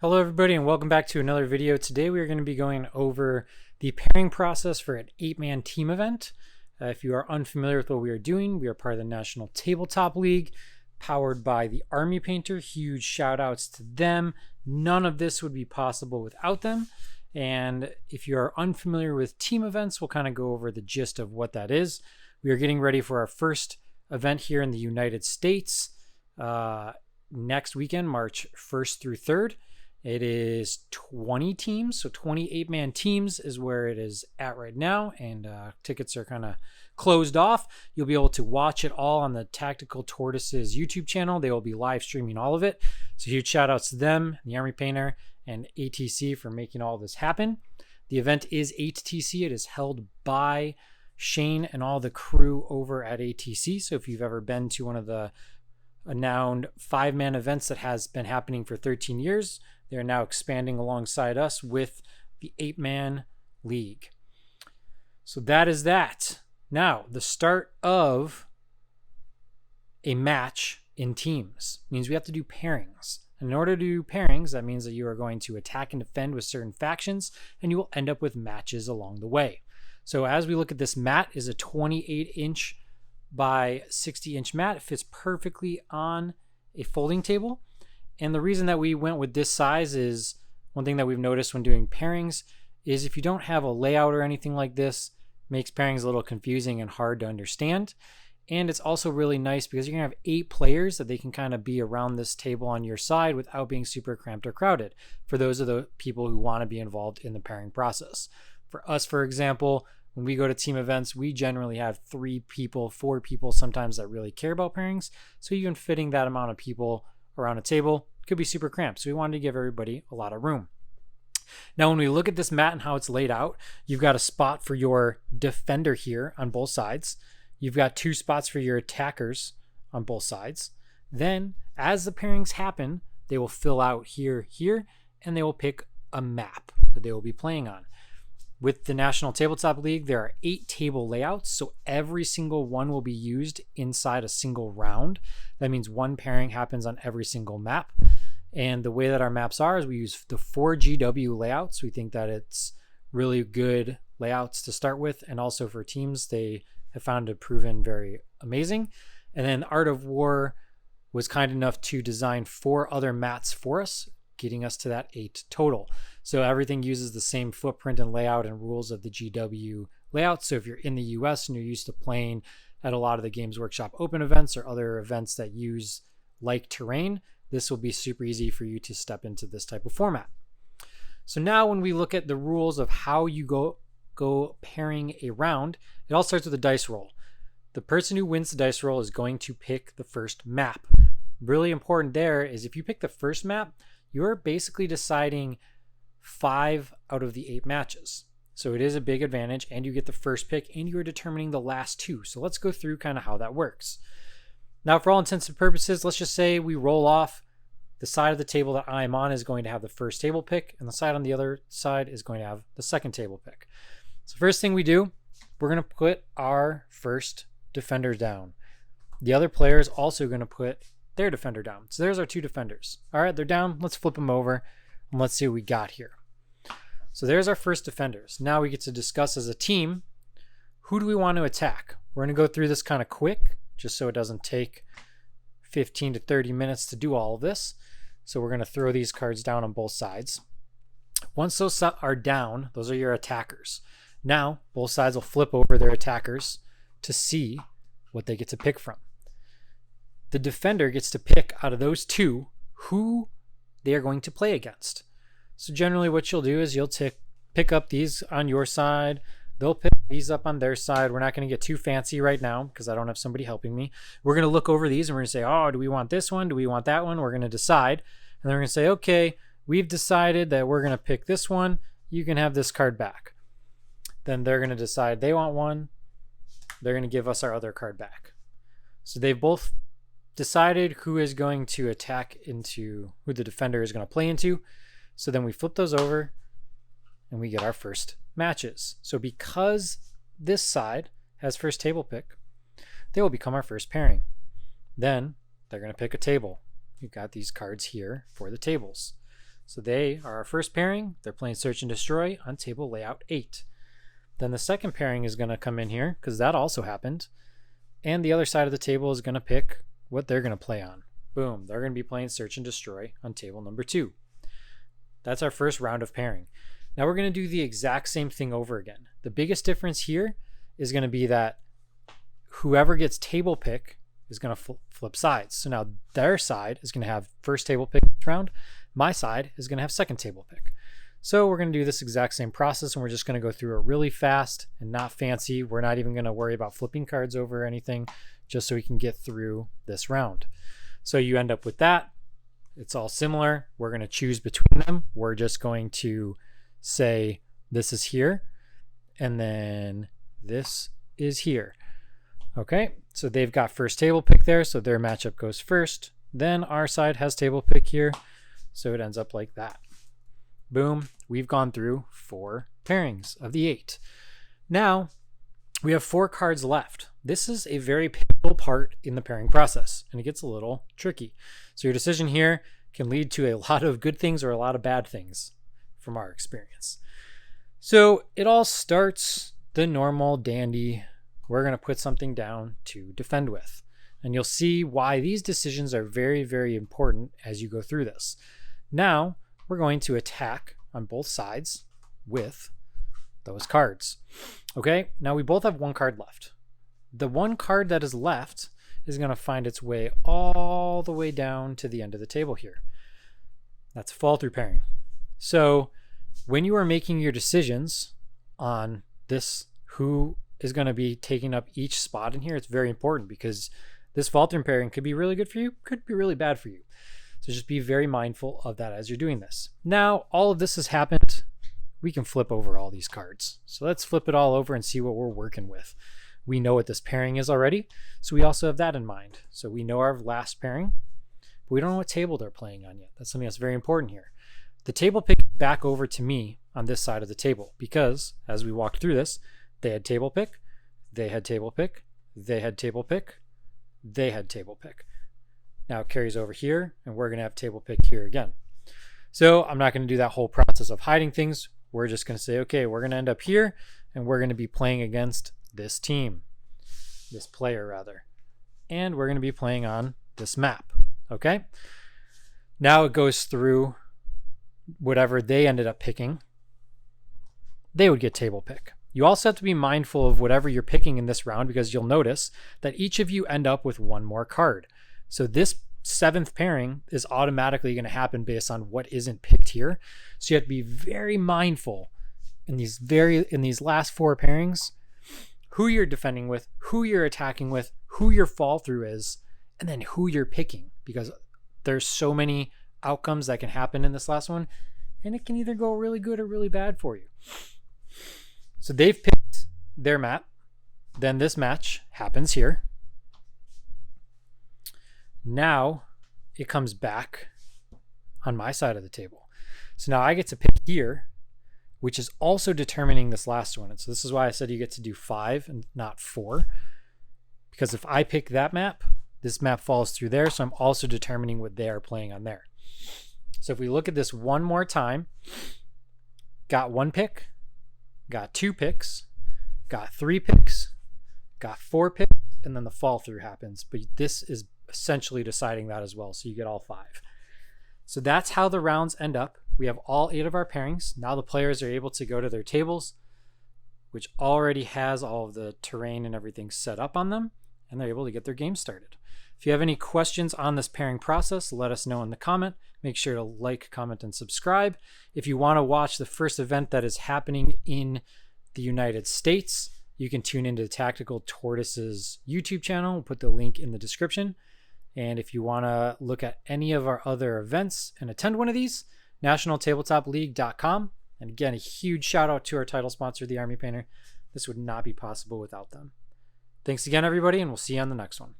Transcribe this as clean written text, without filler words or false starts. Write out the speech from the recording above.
Hello everybody and welcome back to another video. Today we are going to be going over the pairing process for an 8-man team event. If you are unfamiliar with what we are doing, we are part of the National Tabletop League, powered by the Army Painter. Huge shout outs to them. None of this would be possible without them. And if you are unfamiliar with team events, we'll kind of go over the gist of what that is. We are getting ready for our first event here in the United States next weekend, March 1st through 3rd. It is 20 teams, so 28-man teams is where it is at right now, and tickets are kind of closed off. You'll be able to watch it all on the Tactical Tortoises YouTube channel. They will be live streaming all of it. So huge shout outs to them, the Army Painter, and ATC for making all this happen. The event is ATC. It is held by Shane and all the crew over at ATC. So if you've ever been to one of the renowned 5-man events that has been happening for 13 years, they are now expanding alongside us with the 8-man league. So that is that. Now, the start of a match in teams means we have to do pairings. And in order to do pairings, that means that you are going to attack and defend with certain factions, and you will end up with matches along the way. So as we look at this mat, is a 28-inch by 60-inch mat. It fits perfectly on a folding table. And the reason that we went with this size is one thing that we've noticed when doing pairings is if you don't have a layout or anything like this, makes pairings a little confusing and hard to understand. And it's also really nice because you're gonna have 8 players that they can kind of be around this table on your side without being super cramped or crowded for those of the people who want to be involved in the pairing process. For us, for example, when we go to team events, we generally have 3 people, 4 people sometimes that really care about pairings. So even fitting that amount of people around a table could be super cramped. So we wanted to give everybody a lot of room. Now, when we look at this mat and how it's laid out, you've got a spot for your defender here on both sides. You've got 2 spots for your attackers on both sides. Then as the pairings happen, they will fill out here, and they will pick a map that they will be playing on. With the National Tabletop League, there are 8 table layouts, so every single one will be used inside a single round. That means one pairing happens on every single map. And the way that our maps are is we use the 4 GW layouts. We think that it's really good layouts to start with, and also for teams, they have found it proven very amazing. And then Art of War was kind enough to design 4 other mats for us, getting us to that 8 total. So everything uses the same footprint and layout and rules of the GW layout. So if you're in the US and you're used to playing at a lot of the Games Workshop open events or other events that use like terrain, this will be super easy for you to step into this type of format. So now when we look at the rules of how you go pairing a round, it all starts with a dice roll. The person who wins the dice roll is going to pick the first map. Really important there is if you pick the first map, you're basically deciding 5 out of the 8 matches. So it is a big advantage, and you get the first pick, and you're determining the last 2. So let's go through kind of how that works. Now, for all intents and purposes, let's just say we roll off. The side of the table that I'm on is going to have the first table pick, and the side on the other side is going to have the second table pick. So first thing we do, we're going to put our first defender down. The other player is also going to put their defender down. So there's our 2 defenders. All right, they're down. Let's flip them over, and let's see what we got here. So there's our first defenders. Now we get to discuss as a team, who do we want to attack? We're going to go through this kind of quick, just so it doesn't take 15 to 30 minutes to do all of this. So we're going to throw these cards down on both sides. Once those are down, those are your attackers. Now, both sides will flip over their attackers to see what they get to pick from. The defender gets to pick out of those 2 who they are going to play against. So generally what you'll do is you'll pick up these on your side. They'll pick these up on their side. We're not going to get too fancy right now because I don't have somebody helping me. We're going to look over these and we're going to say, oh, do we want this one? Do we want that one? We're going to decide. And then we're going to say, okay, we've decided that we're going to pick this one. You can have this card back. Then they're going to decide they want one. They're going to give us our other card back. So they've both decided who is going to attack into, who the defender is going to play into. So then we flip those over and we get our first matches. So because this side has first table pick, they will become our first pairing. Then they're going to pick a table. We've got these cards here for the tables. So they are our first pairing. They're playing Search and Destroy on table layout 8. Then the second pairing is going to come in here because that also happened. And the other side of the table is going to pick what they're going to play on. Boom, they're going to be playing Search and Destroy on table number 2. That's our first round of pairing. Now we're going to do the exact same thing over again. The biggest difference here is going to be that whoever gets table pick is going to flip sides. So now their side is going to have first table pick this round. My side is going to have second table pick. So we're going to do this exact same process, and we're just going to go through it really fast and not fancy. We're not even going to worry about flipping cards over or anything, just so we can get through this round. So you end up with that. It's all similar. We're going to choose between them. We're just going to say this is here, and then this is here. Okay, so they've got first table pick there, so their matchup goes first. Then our side has table pick here, so it ends up like that. Boom, we've gone through 4 pairings of the 8. Now, we have 4 cards left. This is a very pivotal part in the pairing process, and it gets a little tricky. So your decision here can lead to a lot of good things or a lot of bad things from our experience. So it all starts the normal dandy. We're going to put something down to defend with. And you'll see why these decisions are very, very important as you go through this. Now, we're going to attack on both sides with those cards. Okay, now we both have 1 card left. The 1 card that is left is going to find its way all the way down to the end of the table here. That's fall through pairing. So when you are making your decisions on this, who is going to be taking up each spot in here, it's very important because this fall through pairing could be really good for you, could be really bad for you. So just be very mindful of that as you're doing this. Now, all of this has happened. We can flip over all these cards. So let's flip it all over and see what we're working with. We know what this pairing is already, so we also have that in mind. So we know our last pairing, but we don't know what table they're playing on yet. That's something that's very important here. The table pick back over to me on this side of the table because as we walked through this, they had table pick, they had table pick, they had table pick, they had table pick. Now it carries over here, and we're going to have table pick here again. So I'm not going to do that whole process of hiding things. We're just going to say, okay, we're going to end up here, and we're going to be playing against this team, this player rather. And we're going to be playing on this map, okay? Now it goes through whatever they ended up picking. They would get table pick. You also have to be mindful of whatever you're picking in this round because you'll notice that each of you end up with 1 more card. So this 7th pairing is automatically going to happen based on what isn't picked here. So you have to be very mindful in these last 4 pairings, who you're defending with, who you're attacking with, who your fall through is, and then who you're picking, because there's so many outcomes that can happen in this last one, and it can either go really good or really bad for you. So they've picked their map. Then this match happens here. Now it comes back on my side of the table. So now I get to pick here, which is also determining this last one. And so this is why I said you get to do 5 and not 4. Because if I pick that map, this map falls through there. So I'm also determining what they are playing on there. So if we look at this one more time, got 1 pick, got 2 picks, got 3 picks, got 4 picks, and then the fall through happens. But this is essentially deciding that as well. So you get all 5. So that's how the rounds end up. We have all 8 of our pairings. Now the players are able to go to their tables, which already has all of the terrain and everything set up on them, and they're able to get their game started. If you have any questions on this pairing process, let us know in the comment. Make sure to like, comment, and subscribe. If you want to watch the first event that is happening in the United States, you can tune into Tactical Tortoise's YouTube channel. We'll put the link in the description. And if you want to look at any of our other events and attend one of these, nationaltabletopleague.com. And again, a huge shout out to our title sponsor, the Army Painter. This would not be possible without them. Thanks again, everybody, and we'll see you on the next one.